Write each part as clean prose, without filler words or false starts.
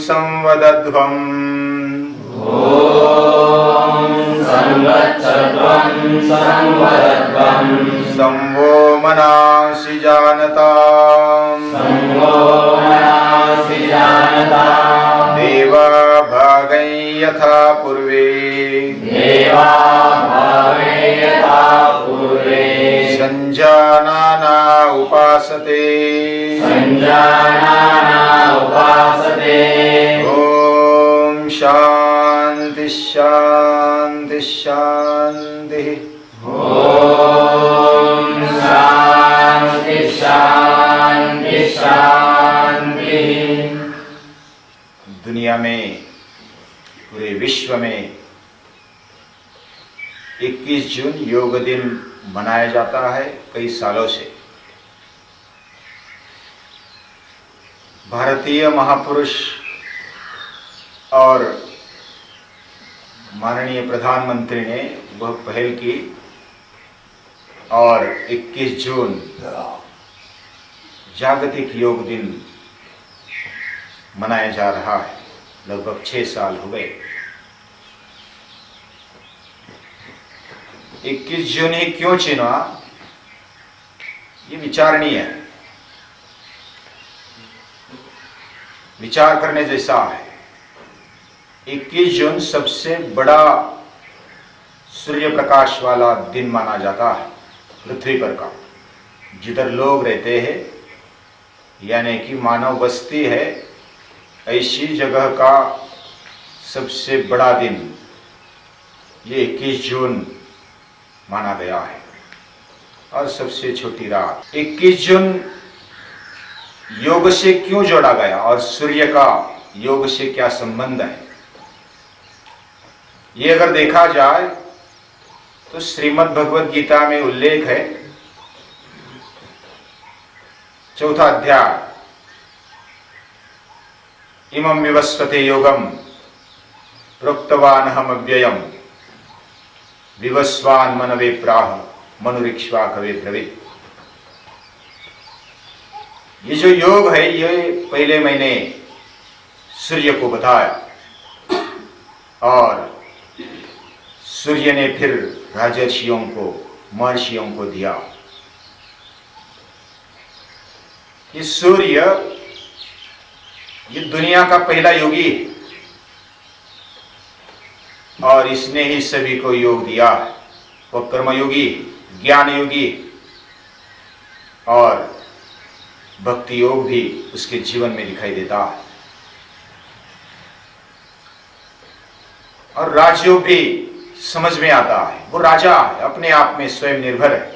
संवदध्वम् संवो मनांसि जानताम् देवा भागं यथा पूर्वे संजानाना उपासते ओम शांति शांति शांति। दुनिया में, पूरे विश्व में 21 जून योग दिन मनाया जाता है कई सालों से। भारतीय महापुरुष और माननीय प्रधानमंत्री ने वह पहल की और 21 जून जागतिक योग दिन मनाया जा रहा है। लगभग 6 साल हो गए। 21 जून ही क्यों चुना, ये विचारणीय है, विचार करने जैसा है। 21 जून सबसे बड़ा सूर्य प्रकाश वाला दिन माना जाता है पृथ्वी पर का। जिधर लोग रहते हैं, यानी कि मानव बस्ती है, ऐसी जगह का सबसे बड़ा दिन ये 21 जून माना गया है। और सबसे छोटी रात 21 जून योग से क्यों जोड़ा गया और सूर्य का योग से क्या संबंध है, ये अगर देखा जाए तो श्रीमद् भगवद गीता में उल्लेख है। 4वां अध्याय, इमं विवस्वते योगम प्रोक्तवान हम अव्ययम विवस्वान मनवे प्राह मनुरिक्ष्वा कवे ब्रवीत। ये जो योग है, ये पहले मैंने सूर्य को बताया और सूर्य ने फिर राजर्षियों को, महर्षियों को दिया। ये सूर्य ये दुनिया का पहला योगी है और इसने ही सभी को योग दिया है। वो कर्मयोगी, ज्ञान योगी और भक्ति योग भी उसके जीवन में दिखाई देता है। और राजयोग भी समझ में आता है। वो राजा है, अपने आप में स्वयं निर्भर है।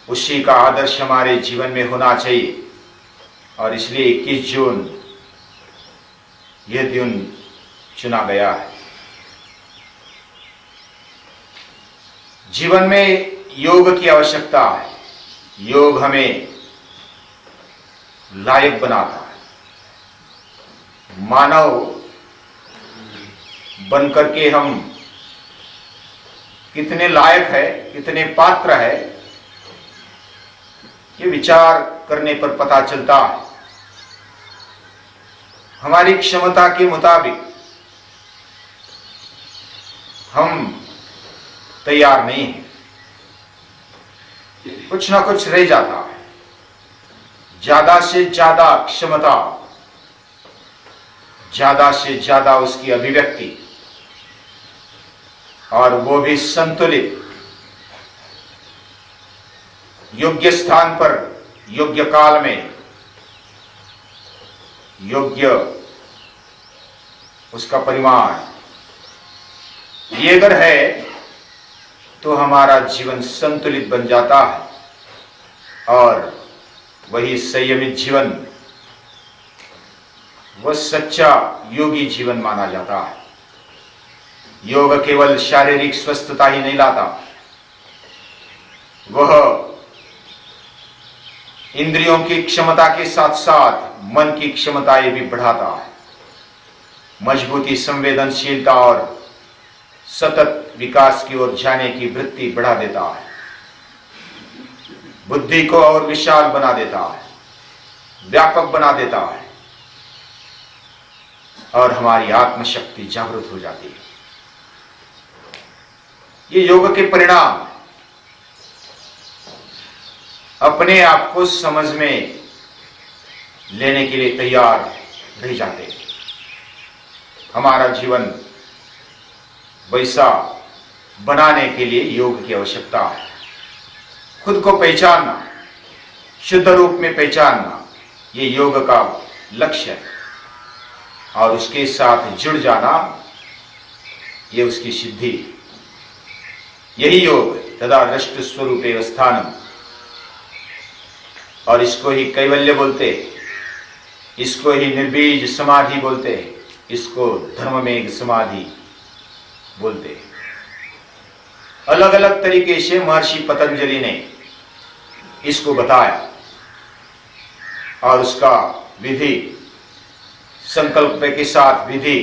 उसी का आदर्श हमारे जीवन में होना चाहिए और इसलिए 21 जून यह दिन चुना गया है। जीवन में योग की आवश्यकता है। योग हमें लायक बनाता है। मानव बनकर के हम कितने लायक है, कितने पात्र है, ये विचार करने पर पता चलता है। हमारी क्षमता के मुताबिक हम तैयार नहीं हैं। कुछ ना कुछ रह जाता है। ज्यादा से ज्यादा क्षमता, ज्यादा से ज्यादा उसकी अभिव्यक्ति और वो भी संतुलित, योग्य स्थान पर, योग्य काल में, योग्य उसका परिमाण, ये अगर है तो हमारा जीवन संतुलित बन जाता है और वही संयमित जीवन, वह सच्चा योगी जीवन माना जाता है। योग केवल शारीरिक स्वस्थता ही नहीं लाता, वह इंद्रियों की क्षमता के साथ साथ मन की क्षमताएं भी बढ़ाता है। मजबूती, संवेदनशीलता और सतत विकास की ओर जाने की वृत्ति बढ़ा देता है। बुद्धि को और विशाल बना देता है, व्यापक बना देता है और हमारी आत्मशक्ति जागृत हो जाती है। ये योग के परिणाम अपने आप को समझ में लेने के लिए तैयार रह जाते हैं। हमारा जीवन वैसा बनाने के लिए योग की आवश्यकता है। खुद को पहचानना, शुद्ध रूप में पहचानना, ये योग का लक्ष्य है और उसके साथ जुड़ जाना, ये उसकी सिद्धि। यही योग तदा दृष्ट स्वरूपे स्थानम, और इसको ही कैवल्य बोलते, इसको ही निर्बीज समाधि बोलते, इसको धर्ममेघ समाधि बोलते। अलग अलग तरीके से महर्षि पतंजलि ने इसको बताया और उसका विधि, संकल्प के साथ विधि,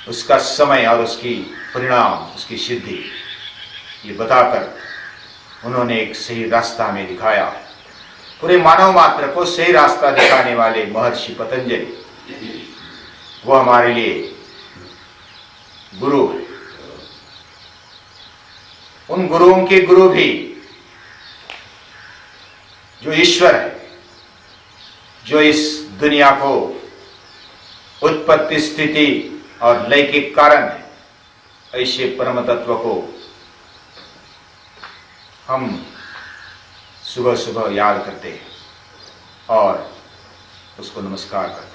उसका समय और उसकी परिणाम, उसकी सिद्धि, ये बताकर उन्होंने एक सही रास्ता में दिखाया। पूरे मानव मात्र को सही रास्ता दिखाने वाले महर्षि पतंजलि, वो हमारे लिए गुरु है। उन गुरुओं के गुरु भी जो ईश्वर है, जो इस दुनिया को उत्पत्ति, स्थिति और लय के कारण है, ऐसे परम तत्व को हम सुबह सुबह याद करते हैं और उसको नमस्कार करते हैं।